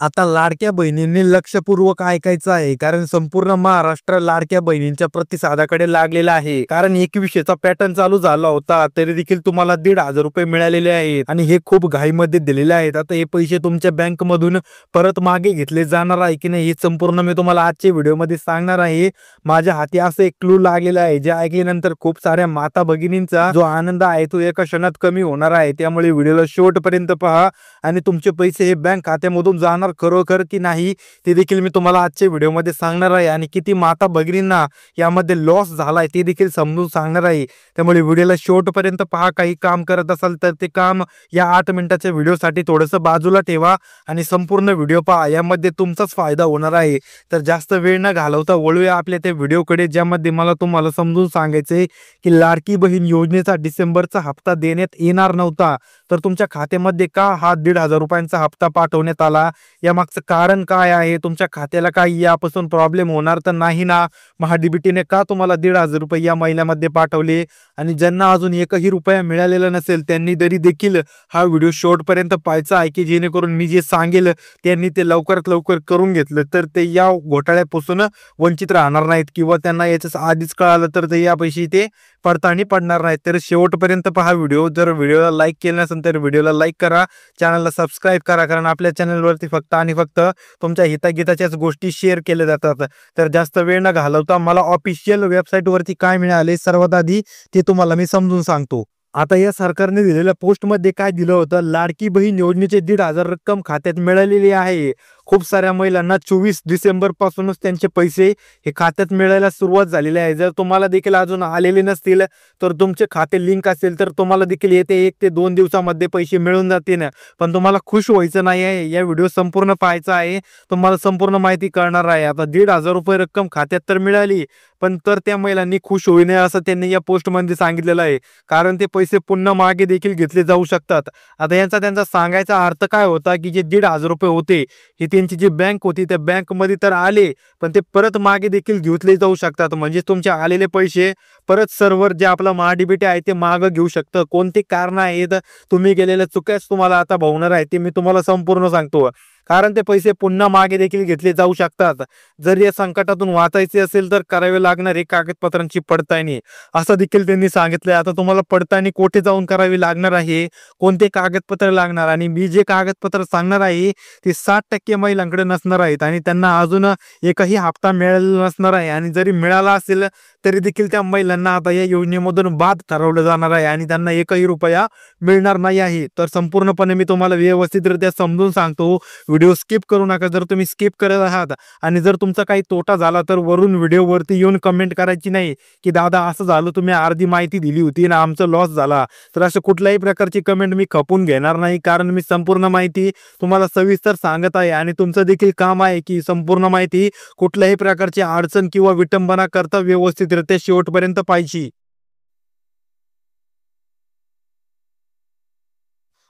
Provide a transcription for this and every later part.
आता लाडक्या बहिणींनी लक्षपूर्वक ऐकायचं आहे, कारण संपूर्ण महाराष्ट्र लाडक्या बहिणींच्या प्रतिसादाकडे लागलेला आहे. कारण 2100चा पॅटर्न चालू झाला होता, तरी देखील तुम्हाला 1,500 रुपये मिळालेले आहेत आणि हे खूप घाईमध्ये दिलेले आहेत. आता हे पैसे तुमच्या बँक मधून परत मागे घेतले जाणार आहे की नाही, हे संपूर्ण मी तुम्हाला आजच्या व्हिडिओमध्ये सांगणार आहे. माझ्या हाती असं एक क्लू लागलेला आहे, जे ऐकल्यानंतर खूप साऱ्या माता भगिनींचा जो आनंद आहे तो एका क्षणात कमी होणार आहे. त्यामुळे व्हिडिओला शेवटपर्यंत पहा आणि तुमचे पैसे हे बँक खात्यामधून जाणार खरोखर की नाही ते देखील मी तुम्हाला आजच्या व्हिडिओमध्ये सांगणार आहे. आणि किती माता भगिनींना यामध्ये लॉस झालाय ते देखील समजून सांगणार आहे. त्यामुळे व्हिडिओला शेवटपर्यंत पहा. काही काम करत असाल तर ते काम या 8 मिनिटाच्या व्हिडिओसाठी थोडंसं बाजूला ठेवा आणि संपूर्ण व्हिडिओ पहा, यामध्ये तुमचाच फायदा होणार आहे. तर जास्त वेळ न घालवता वळूया आपल्या त्या व्हिडिओकडे, ज्यामध्ये मला तुम्हाला समजून सांगायचंय की लाडकी बहीण योजनेचा डिसेंबरचा हप्ता देण्यात येणार नव्हता, तर तुमच्या खात्यामध्ये का हा 1,500 रुपयांचा हप्ता पाठवण्यात आला, यामागचं कारण काय आहे, तुमच्या खात्याला काही यापासून प्रॉब्लेम होणार तर नाही ना, महाडीबीटीने का तुम्हाला 1,500 रुपये या महिन्यामध्ये पाठवले. आणि ज्यांना अजून एकही रुपया मिळालेला नसेल त्यांनी तरी देखील हा व्हिडिओ शेवटपर्यंत पाहायचा आहे, की जेणेकरून मी जे सांगेल त्यांनी ते लवकरात लवकर करून घेतलं तर ते या घोटाळ्यापासून वंचित राहणार नाहीत, किंवा त्यांना याच्या आधीच कळालं तर ते यापैकी ते पडताळणी पडणार नाहीत. तर शेवटपर्यंत पहा व्हिडिओ. जर व्हिडिओला लाईक केलं नसेल तर व्हिडिओला लाईक करा, चॅनलला सबस्क्राईब करा, कारण आपल्या चॅनलवरती फक्त आणि फक्त तुमच्या हितागिताच्याच गोष्टी शेअर केल्या जातात. तर जास्त वेळ न घालवता मला ऑफिशियल वेबसाईटवरती काय मिळाले सर्वात आधी ते तुम्हाला मी समजून सांगतो. आता या सरकारने दिलेल्या पोस्टमध्ये काय दिलं होतं, लाडकी बहीण योजनेचे 1,500 रक्कम खात्यात मिळालेली आहे. खूप साऱ्या महिलांना 24 डिसेंबर पासूनच त्यांचे पैसे हे खात्यात मिळायला सुरुवात झालेली आहे. जर तुम्हाला देखील अजून आलेले नसतील तर तुमचे खाते लिंक असेल तर तुम्हाला देखील येते 1 ते 2 दिवसामध्ये पैसे मिळून जातील. पण तुम्हाला खुश व्हायचं नाही आहे, या व्हिडिओ संपूर्ण पाहायचा आहे, तुम्हाला संपूर्ण माहिती कळणार आहे. आता 1,500 रुपये रक्कम खात्यात तर मिळाली, पण तर त्या महिलांनी खुश होऊ नये असं त्यांनी या पोस्टमध्ये सांगितलेलं आहे, कारण ते पैसे पुन्हा मागे देखील घेतले जाऊ शकतात. आता यांचा त्यांचा सांगायचा अर्थ काय होता, की जे 1,500 रुपये होते हे त्यांची जी बँक होती त्या बँकमध्ये तर आले, पण ते परत मागे देखील घेतले जाऊ शकतात. म्हणजे तुमचे आलेले पैसे परत सर्व्हर जे आपला महाडीबीटी आहे ते मागे घेऊ शकतं. कोणते कारण आहेत, तुम्ही केलेल्या चुक्याच तुम्हाला आता भोवणार आहे, ते मी तुम्हाला संपूर्ण सांगतो. कारण ते पैसे पुन्हा मागे देखील घेतले जाऊ शकतात. जर या संकटातून वाचायचे असेल तर करावे लागणारे कागदपत्रांची पडताळणी, असं देखील त्यांनी सांगितलंय. आता तुम्हाला पडताळणी कुठे जाऊन करावी लागणार आहे, कोणते कागदपत्र लागणार, आणि मी जे कागदपत्र सांगणार आहे ते 60% महिलांकडे नसणार आहेत आणि त्यांना अजून एकही हप्ता मिळालेला नसणार आहे. आणि जरी मिळाला असेल तरी देखील त्या महिलांना आता या योजनेमधून बाद ठरवलं जाणार आहे आणि त्यांना एकही रुपया मिळणार नाही आहे. तर संपूर्णपणे मी तुम्हाला व्यवस्थितरित्या समजून सांगतो, व्हिडिओ स्किप करू नका. जर तुम्ही स्किप करत आहात आणि जर तुमचा काही तोटा झाला तर वरून व्हिडिओवरती येऊन कमेंट करायची नाही, की दादा असं झालं, तुम्ही अर्धी माहिती दिली होती ना, आमचं लॉस झाला. तर असं कुठल्याही प्रकारची कमेंट मी खपून घेणार नाही, कारण मी संपूर्ण माहिती तुम्हाला सविस्तर सांगत आहे आणि तुमचं देखील काम आहे की संपूर्ण माहिती कुठल्याही प्रकारची अडचण किंवा विटंबना करता व्यवस्थितरित्या शेवटपर्यंत पाहिजे.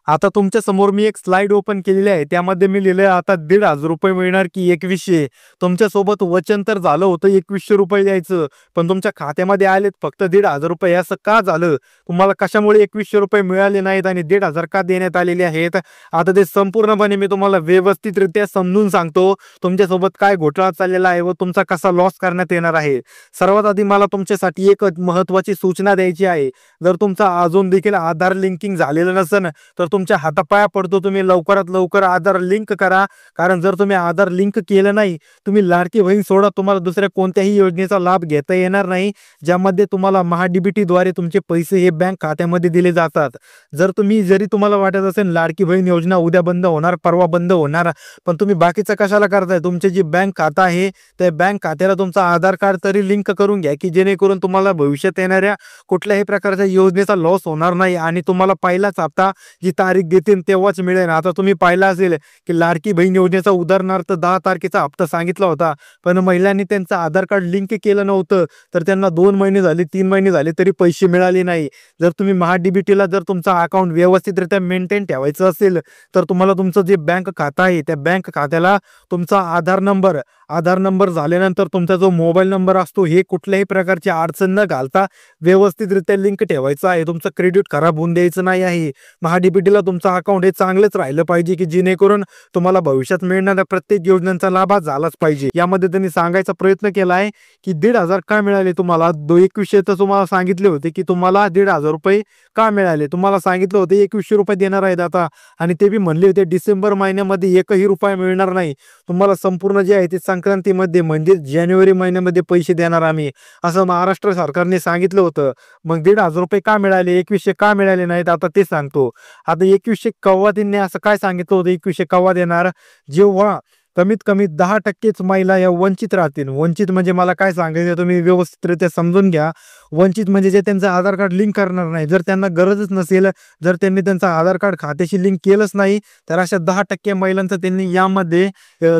आता तुमच्या समोर मी एक स्लाइड ओपन केलेली आहे, त्यामध्ये मी लिहिलंय आता 1,500 रुपये मिळणार की 2100. तुमच्या सोबत वचन तर झालं होतं 2100 रुपये द्यायचं, पण तुमच्या खात्यामध्ये आलेत फक्त 1,500 रुपये. असं का झालं, तुम्हाला कशामुळे 2100 रुपये मिळाले नाहीत आणि 1,500 का देण्यात आलेले आहेत, आता ते संपूर्णपणे मी तुम्हाला व्यवस्थितरित्या समजून सांगतो. तुमच्यासोबत काय घोटाळा चाललेला आहे व तुमचा कसा लॉस करण्यात येणार आहे. सर्वात आधी मला तुमच्यासाठी एक महत्वाची सूचना द्यायची आहे. जर तुमचा अजून देखील आधार लिंकिंग झालेलं नसेल तर तुमच्या हातापाया पडतो, तुम्ही लवकरात लवकर आधार लिंक करा. कारण जर तुम्ही आधार लिंक केलं नाही, तुम्ही लाडकी बहीण सोडा, तुम्हाला दुसऱ्या कोणत्याही योजनेचा लाभ घेता येणार नाही, ज्यामध्ये तुम्हाला महाडीबीटी द्वारे तुमचे पैसे हे बँक खात्यामध्ये दिले जातात. जरी तुम्हाला वाटत असेल लाडकी बहीण योजना उद्या बंद होणार, परवा बंद होणार, पण तुम्ही बाकीचं कशाला करताय, तुमचे जे बँक खाता आहे त्या बँक खात्याला तुमचा आधार कार्ड तरी लिंक करून घ्या, की जेणेकरून तुम्हाला भविष्यात येणाऱ्या कुठल्याही प्रकारच्या योजनेचा लॉस होणार नाही आणि तुम्हाला पहिलाच हप्ता जी तारीख देतील तेव्हाच मिळेल. आता तुम्ही पाहिलं असेल की लाडकी बहीण योजनेचा उदाहरणार्थ 10 तारखेचा हप्ता सांगितला होता, पण महिलांनी त्यांचं आधार कार्ड लिंक केलं नव्हतं, तर त्यांना 2 महिने झाले, 3 महिने झाले तरी पैसे मिळाले नाही. जर तुम्ही महाडीबीटीला जर तुमचा अकाउंट व्यवस्थितरित्या मेंटेन ठेवायचं असेल तर तुम्हाला तुमचं जे बँक खातं आहे त्या बँक खात्याला तुमचा आधार नंबर झाल्यानंतर तुमचा जो मोबाईल नंबर असतो हे कुठल्याही प्रकारची अडचण न घालता व्यवस्थितरित्या लिंक ठेवायचा आहे. तुमचं क्रेडिट खराब होऊन द्यायचं नाही आहे. महाडीबीटीला तारखेला तुमचं अकाउंट हे चांगलंच राहिलं पाहिजे, की जेणेकरून तुम्हाला भविष्यात मिळणाऱ्या प्रत्येक योजनांचा लाभ झालाच पाहिजे. यामध्ये त्यांनी सांगायचा प्रयत्न केला आहे की 1,500 का मिळाले तुम्हाला. 2100 तर तुम्हाला सांगितले होते की तुम्हाला 1,500 रुपये का मिळाले. तुम्हाला सांगितलं होतं 2100 रुपये देणार आहेत आता, आणि ते बी म्हणले होते डिसेंबर महिन्यामध्ये एकही रुपया मिळणार नाही तुम्हाला. संपूर्ण जे आहे ते संक्रांतीमध्ये म्हणजे जानेवारी महिन्यामध्ये पैसे देणार आम्ही, असं महाराष्ट्र सरकारने सांगितलं होतं. मग 1,500 रुपये का मिळाले, 2100 का मिळाले नाहीत, आता ते सांगतो. आता 2100 केव्हा त्यांनी असं काय सांगितलं होतं, 2100 केव्हा देणार, जेव्हा कमीत कमी 10%च महिला या वंचित राहतील. वंचित म्हणजे मला काय सांगायचं तुम्ही व्यवस्थितरित्या समजून घ्या. वंचित म्हणजे जे त्यांचं आधार कार्ड लिंक करणार नाही, जर त्यांना गरजच नसेल, जर त्यांनी त्यांचं आधार कार्ड खात्याशी लिंक केलंच नाही, तर अशा 10% महिलांचं त्यांनी यामध्ये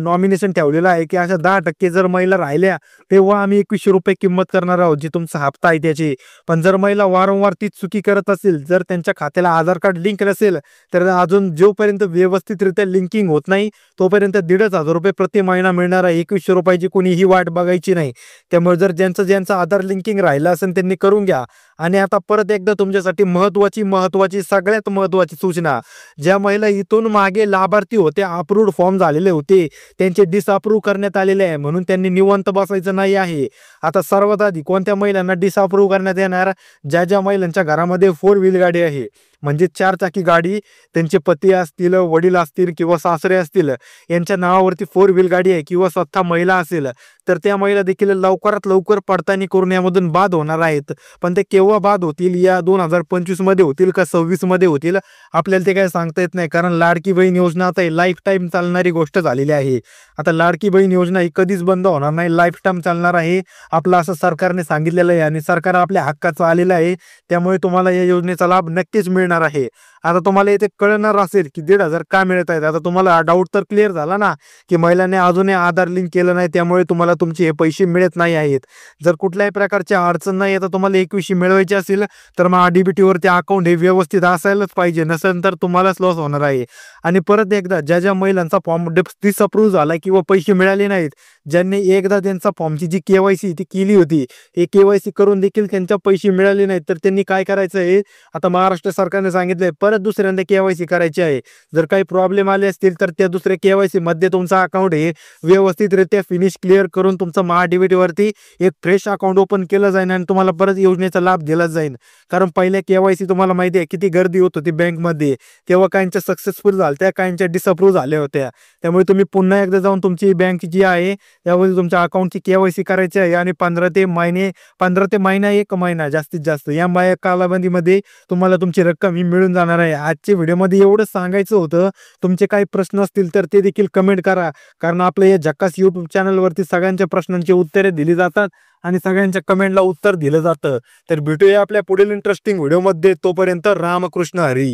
नॉमिनेशन ठेवलेलं आहे की अशा 10% जर महिला राहिल्या तेव्हा आम्ही 2100 रुपये किंमत करणार आहोत जी तुमचा हप्ता आहे त्याची. पण जर महिला वारंवार तीच चुकी करत असेल, जर त्यांच्या खात्याला आधार कार्ड लिंक नसेल, तर अजून जोपर्यंत व्यवस्थितरित्या लिंकिंग होत नाही तोपर्यंत 1,500 रुपये प्रति महिना मिळणार आहे. 2100 रुपयाची कोणीही वाट बघायची नाही. त्यामुळे जर ज्यांचं आधार लिंकिंग राहिलं असेल त्यांनी करून घ्या. आणि आता परत एकदा तुमच्यासाठी महत्वाची सगळ्यात महत्वाची सूचना, ज्या महिला इथून मागे लाभार्थी होते, अप्रूव्ड फॉर्म झालेले होते, त्यांचे डिसअप्रूव्ह करण्यात आलेले आहे, म्हणून त्यांनी निवांत बसायचं नाही आहे. आता सर्वात आधी कोणत्या महिलांना डिसअप्रूव्ह करण्यात येणार, ज्या महिलांच्या घरामध्ये 4 व्हील गाडी आहे, म्हणजे 4 चाकी गाडी, त्यांचे पती असतील, वडील असतील किंवा सासरे असतील, यांच्या नावावरती 4 व्हील गाडी आहे किंवा स्वतः महिला असेल, तर त्या महिला देखील लवकरात लवकर पडताळणी करून यामधून बाद होणार आहेत. पण ते केव्हा बाद होतील, या 2025 मध्ये होतील का 26 मध्ये होतील, आपल्याला ते काय सांगता येत नाही. कारण लाडकी बहीण योजना आता लाईफ टाईम चालणारी गोष्ट झालेली आहे. आता लाडकी बहीण योजना ही कधीच बंद होणार नाही, लाईफ टाईम चालणार आहे, आपलं असं सरकारने सांगितलेलं आहे. आणि सरकार आपल्या हक्काचं आलेलं आहे, त्यामुळे तुम्हाला या योजनेचा लाभ नक्कीच मिळणार आहे. आता तुम्हाला इथे कळणार असेल की 1,500 का मिळत आहेत. आता तुम्हाला डाऊट तर क्लिअर झाला ना, की महिलांनी अजूनही आधार लिंक केलं नाही, त्यामुळे तुम्हाला तुमचे हे पैसे मिळत नाही आहेत. जर कुठल्याही प्रकारची अडचण नाही येत तुम्हाला 2100 मिळवायची असेल, तर मग DBT वरती अकाउंट हे व्यवस्थित असायलाच पाहिजे, नसेल तर तुम्हालाच लॉस होणार आहे. आणि परत एकदा ज्या महिलांचा फॉर्म डिसअप्रूव्ह झाला किंवा पैसे मिळाले नाहीत, ज्यांनी एकदा त्यांचा फॉर्मची जी KYC ती केली होती, हे KYC करून देखील त्यांच्या पैसे मिळाले नाहीत, तर त्यांनी काय करायचं आहे, आता महाराष्ट्र सरकारने सांगितलंय परत दुसऱ्यांदा KYC करायची आहे. जर काही प्रॉब्लेम आले असतील तर त्या दुसऱ्या KYC मध्ये तुमचा अकाउंट हे व्यवस्थितरित्या फिनिश क्लिअर करून तुमचं DBT वरती एक फ्रेश अकाउंट ओपन केलं जाईल आणि तुम्हाला परत योजनेचा लाभ दिला जाईल. कारण पहिल्या KYC तुम्हाला माहिती आहे किती गर्दी होत होती बँकमध्ये, तेव्हा काहींच्या सक्सेसफुल झाल्या, काहींच्या डिसअप्रूव्ह झाल्या होत्या. त्यामुळे तुम्ही पुन्हा एकदा जाऊन तुमची बँक जी आहे त्यामध्ये तुमच्या अकाउंटची KYC करायची आहे आणि 15 ते महिना 1 महिना जास्तीत जास्त या कालावधीमध्ये तुम्हाला तुमची रक्कम ही मिळून जाणार आहे. आजच्या व्हिडिओमध्ये एवढंच सांगायचं होतं. तुमचे काही प्रश्न असतील तर ते देखील कमेंट करा, कारण आपल्या या झकास YouTube चॅनलवरती सगळ्यांच्या प्रश्नांची उत्तरे दिली जातात आणि सगळ्यांच्या कमेंटला उत्तर दिलं जातं. तर भेटूया आपल्या पुढील इंटरेस्टिंग व्हिडिओमध्ये. तोपर्यंत रामकृष्ण हरी.